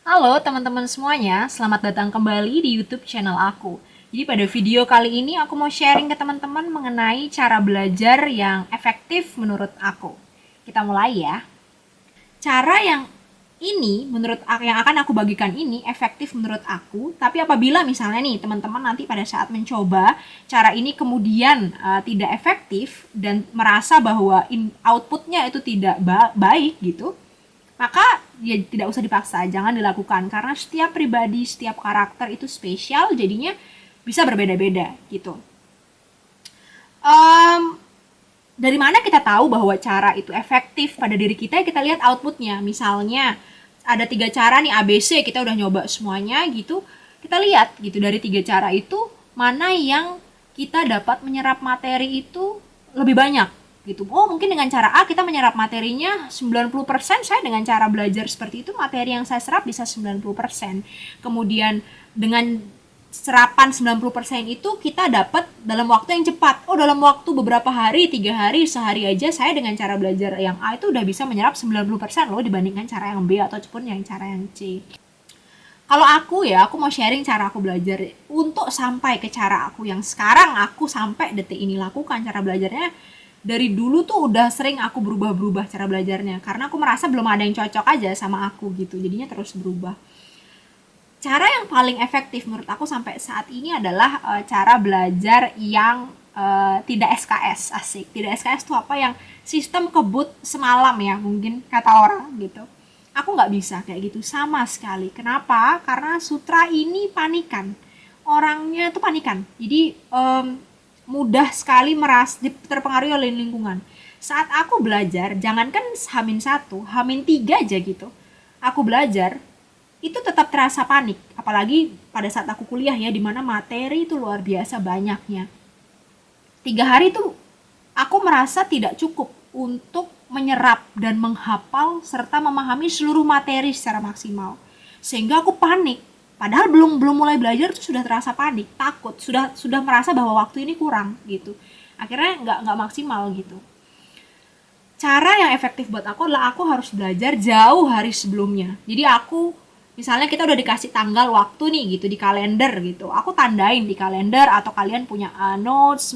Halo teman-teman semuanya, selamat datang kembali di YouTube channel aku. Jadi pada video kali ini aku mau sharing ke teman-teman mengenai cara belajar yang efektif menurut aku. Kita mulai ya. Cara yang ini menurut aku yang akan aku bagikan ini efektif menurut aku, tapi apabila misalnya nih teman-teman nanti pada saat mencoba cara ini kemudian tidak efektif dan merasa bahwa outputnya itu tidak baik gitu, maka ya tidak usah dipaksa, jangan dilakukan karena setiap pribadi, setiap karakter itu spesial, jadinya bisa berbeda-beda gitu. Um, dari mana kita tahu bahwa cara itu efektif pada diri kita? Kita lihat outputnya. Misalnya ada 3 cara nih ABC, kita udah nyoba semuanya gitu. Kita lihat gitu dari 3 cara itu mana yang kita dapat menyerap materi itu lebih banyak gitu. Oh, mungkin dengan cara A kita menyerap materinya 90%, saya dengan cara belajar seperti itu materi yang saya serap bisa 90%. Kemudian dengan serapan 90% itu kita dapat dalam waktu yang cepat. Oh, dalam waktu beberapa hari, 3 hari, sehari aja saya dengan cara belajar yang A itu udah bisa menyerap 90% loh dibandingkan cara yang B ataupun yang cara yang C. Kalau aku ya, aku mau sharing cara aku belajar untuk sampai ke cara aku yang sekarang aku sampai detik ini lakukan cara belajarnya. Dari dulu tuh udah sering aku berubah-berubah cara belajarnya karena aku merasa belum ada yang cocok aja sama aku gitu. Jadinya terus berubah. Cara yang paling efektif menurut aku sampai saat ini adalah cara belajar yang tidak SKS. Asik, tidak SKS itu apa, yang sistem kebut semalam ya mungkin kata orang gitu. Aku nggak bisa kayak gitu sama sekali. Kenapa? Karena sutra ini panikan, orangnya tuh panikan, jadi mudah sekali terpengaruhi oleh lingkungan. Saat aku belajar, jangankan H-1, H-3 aja gitu, aku belajar itu tetap terasa panik, apalagi pada saat aku kuliah ya, dimana materi itu luar biasa banyaknya. 3 hari itu aku merasa tidak cukup untuk menyerap dan menghafal serta memahami seluruh materi secara maksimal, sehingga aku panik. Padahal belum belum mulai belajar tuh sudah terasa panik, takut, sudah merasa bahwa waktu ini kurang gitu. Akhirnya nggak maksimal gitu. Cara yang efektif buat aku adalah aku harus belajar jauh hari sebelumnya. Jadi aku, misalnya kita udah dikasih tanggal waktu nih gitu di kalender gitu, aku tandain di kalender, atau kalian punya notes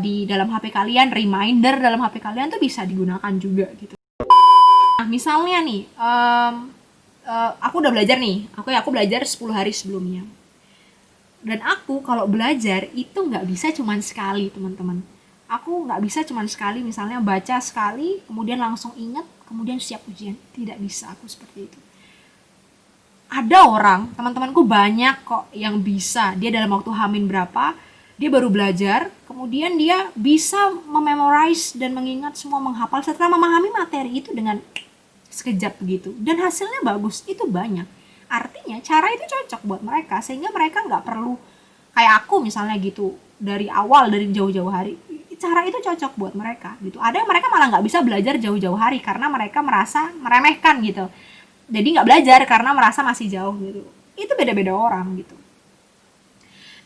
di dalam HP kalian, reminder dalam HP kalian tuh bisa digunakan juga gitu. Nah misalnya nih aku udah belajar nih, aku belajar 10 hari sebelumnya, dan aku kalau belajar itu nggak bisa cuman sekali teman-teman. Aku nggak bisa cuman sekali, misalnya baca sekali kemudian langsung ingat kemudian siap ujian, tidak bisa aku seperti itu. Ada orang, teman-temanku banyak kok yang bisa, dia dalam waktu hamin berapa dia baru belajar, kemudian dia bisa mememorize dan mengingat semua, menghafal serta memahami materi itu dengan sekejap begitu, dan hasilnya bagus, itu banyak. Artinya cara itu cocok buat mereka, sehingga mereka nggak perlu kayak aku misalnya gitu dari awal, dari jauh-jauh hari. Cara itu cocok buat mereka gitu. Ada yang mereka malah nggak bisa belajar jauh-jauh hari karena mereka merasa meremehkan gitu, jadi nggak belajar karena merasa masih jauh gitu. Itu beda-beda orang gitu.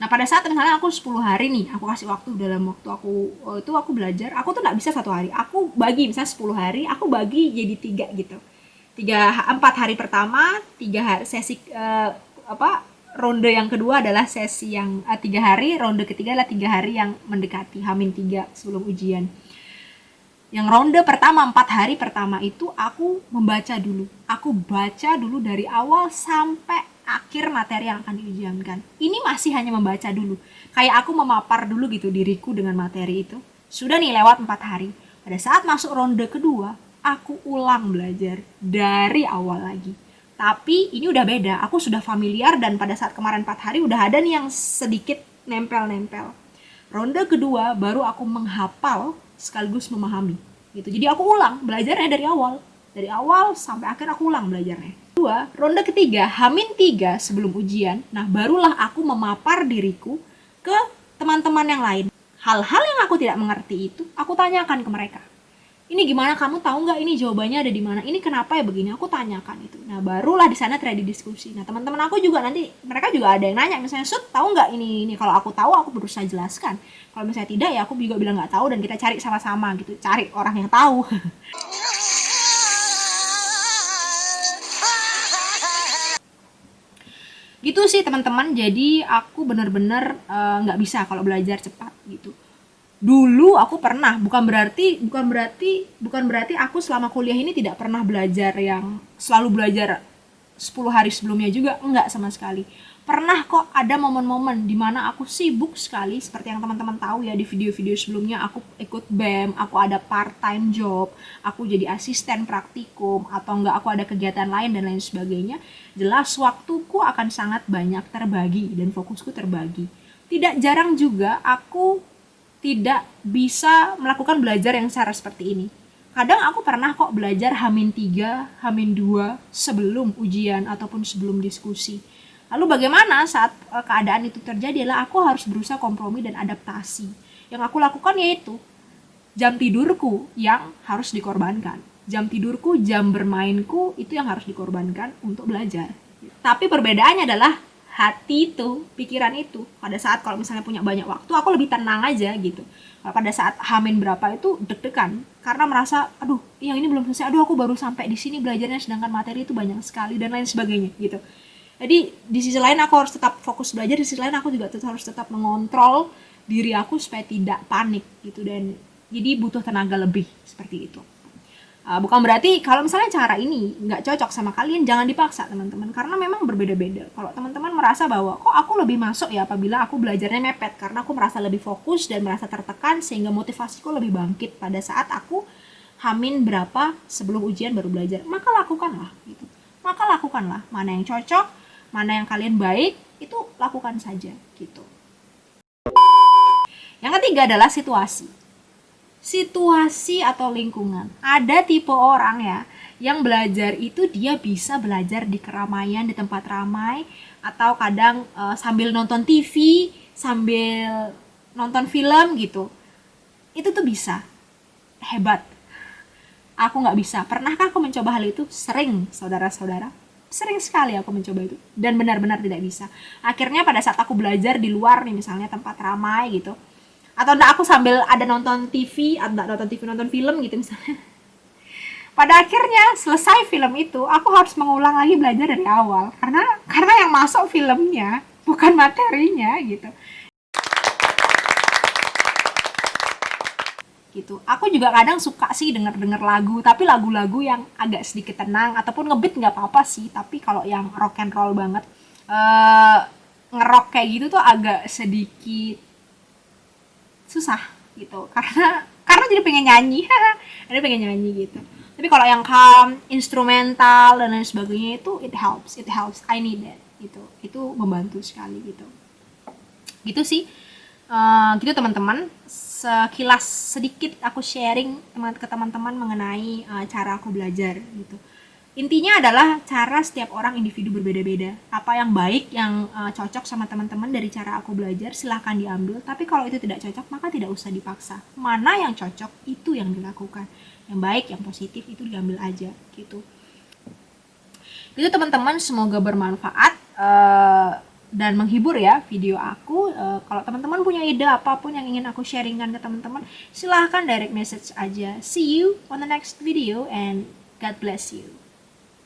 Nah pada saat misalnya aku 10 hari nih, aku kasih waktu, dalam waktu aku itu aku belajar, aku tuh nggak bisa 1 hari, aku bagi misalnya 10 hari, aku bagi jadi 3 gitu. 4 hari pertama, 3 hari sesi ronde yang kedua adalah sesi yang 3 hari, ronde ketiga adalah 3 hari yang mendekati H-3 sebelum ujian. Yang ronde pertama, 4 hari pertama itu aku membaca dulu. Aku baca dulu dari awal sampai akhir materi yang akan diujiankan. Ini masih hanya membaca dulu. Kayak aku memapar dulu gitu diriku dengan materi itu. Sudah nih lewat 4 hari. Pada saat masuk ronde kedua, aku ulang belajar dari awal lagi. Tapi ini udah beda. Aku sudah familiar dan pada saat kemarin 4 hari udah ada nih yang sedikit nempel-nempel. Ronde kedua baru aku menghafal sekaligus memahami gitu. Jadi aku ulang belajarnya dari awal sampai akhir aku ulang belajarnya. Kedua, ronde ketiga, H-3 sebelum ujian, nah barulah aku memapar diriku ke teman-teman yang lain. Hal-hal yang aku tidak mengerti itu aku tanyakan ke mereka. Ini gimana, kamu tahu nggak ini jawabannya ada di mana, ini kenapa ya begini, aku tanyakan itu. Nah barulah di sana terjadi diskusi. Nah teman-teman aku juga nanti mereka juga ada yang nanya, misalnya Sud tahu nggak ini, kalau aku tahu aku berusaha jelaskan, kalau misalnya tidak ya aku juga bilang nggak tahu dan kita cari sama-sama gitu, cari orang yang tahu. Gitu sih teman-teman. Jadi aku bener-bener nggak bisa kalau belajar cepat gitu. Dulu aku pernah, bukan berarti aku selama kuliah ini tidak pernah belajar yang selalu belajar 10 hari sebelumnya juga, enggak sama sekali. Pernah kok ada momen-momen dimana aku sibuk sekali, seperti yang teman-teman tahu ya di video-video sebelumnya, aku ikut BEM, aku ada part-time job, aku jadi asisten praktikum, atau enggak aku ada kegiatan lain dan lain sebagainya. Jelas waktuku akan sangat banyak terbagi dan fokusku terbagi. Tidak jarang juga aku tidak bisa melakukan belajar yang secara seperti ini. Kadang aku pernah kok belajar H-3, H-2 sebelum ujian ataupun sebelum diskusi. Lalu bagaimana saat keadaan itu terjadi adalah aku harus berusaha kompromi dan adaptasi. Yang aku lakukan yaitu jam tidurku yang harus dikorbankan. Jam tidurku, jam bermainku itu yang harus dikorbankan untuk belajar. Tapi perbedaannya adalah hati itu, pikiran itu. Pada saat kalau misalnya punya banyak waktu, aku lebih tenang aja gitu. Kalau pada saat hamin berapa itu deg-degan karena merasa, aduh, yang ini belum selesai, aduh aku baru sampai di sini belajarnya sedangkan materi itu banyak sekali dan lain sebagainya gitu. Jadi di sisi lain aku harus tetap fokus belajar, di sisi lain aku juga harus tetap mengontrol diri aku supaya tidak panik gitu, dan jadi butuh tenaga lebih seperti itu. Bukan berarti kalau misalnya cara ini nggak cocok sama kalian, jangan dipaksa teman-teman, karena memang berbeda-beda. Kalau teman-teman merasa bahwa kok aku lebih masuk ya apabila aku belajarnya mepet, karena aku merasa lebih fokus dan merasa tertekan sehingga motivasiku lebih bangkit pada saat aku hamin berapa sebelum ujian baru belajar, maka lakukanlah gitu. Maka lakukanlah, mana yang cocok, mana yang kalian baik, itu lakukan saja gitu. Yang ketiga adalah situasi atau lingkungan. Ada tipe orang ya yang belajar itu dia bisa belajar di keramaian, di tempat ramai, atau kadang sambil nonton TV, sambil nonton film gitu. Itu tuh bisa. Hebat. Aku nggak bisa. Pernahkah aku mencoba hal itu? Sering, saudara-saudara. Sering sekali aku mencoba itu dan benar-benar tidak bisa. Akhirnya pada saat aku belajar di luar nih, misalnya tempat ramai gitu, atau enggak aku sambil ada nonton TV, nonton film gitu misalnya. Pada akhirnya selesai film itu, aku harus mengulang lagi belajar dari awal karena yang masuk filmnya bukan materinya gitu. Gitu. Aku juga kadang suka sih denger lagu, tapi lagu-lagu yang agak sedikit tenang ataupun ngebeat nggak apa-apa sih, tapi kalau yang rock and roll banget, ngerok kayak gitu tuh agak sedikit susah gitu, karena jadi pengen nyanyi. Jadi pengen nyanyi gitu. Tapi kalau yang calm, instrumental dan lain sebagainya itu it helps, I need that gitu. Itu membantu sekali gitu. Gitu sih. Gitu teman-teman, sekilas sedikit aku sharing ke teman-teman mengenai cara aku belajar gitu. Intinya adalah cara setiap orang individu berbeda-beda. Apa yang baik, yang cocok sama teman-teman dari cara aku belajar, silahkan diambil. Tapi kalau itu tidak cocok, maka tidak usah dipaksa. Mana yang cocok, itu yang dilakukan. Yang baik, yang positif, itu diambil aja gitu. Itu teman-teman, semoga bermanfaat dan menghibur ya video aku. Kalau teman-teman punya ide apapun yang ingin aku sharingkan ke teman-teman, silahkan direct message aja. See you on the next video and God bless you.